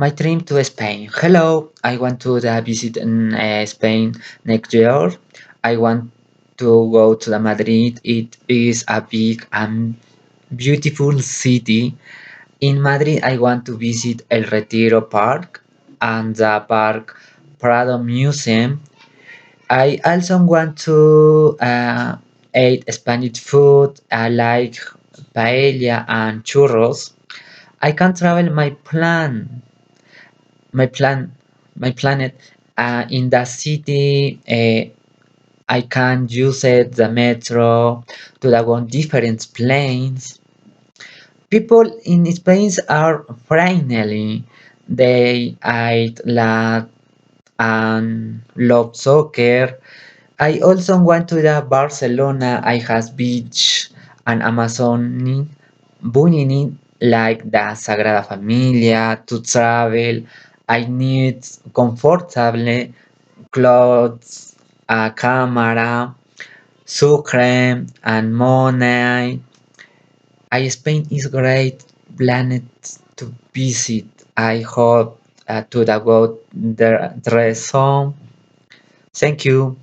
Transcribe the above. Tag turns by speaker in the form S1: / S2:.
S1: My dream to Spain. Hello, I want to visit Spain next year. I want to go to the Madrid. It is a big and beautiful city. In Madrid, I want to visit El Retiro Park and the Park Prado Museum. I also want to eat Spanish food. I like paella and churros. I can travel my plan, my planet in the city. I can use it the metro to the go on different planes. People in Spain are friendly. They eat lot and love soccer. I also want to the Barcelona. I has beach and Amazon bunny like the Sagrada Familia to travel. I need comfortable clothes, a camera, sucre and money. I Spain is great planet to visit. I hope to the go there soon. Thank you.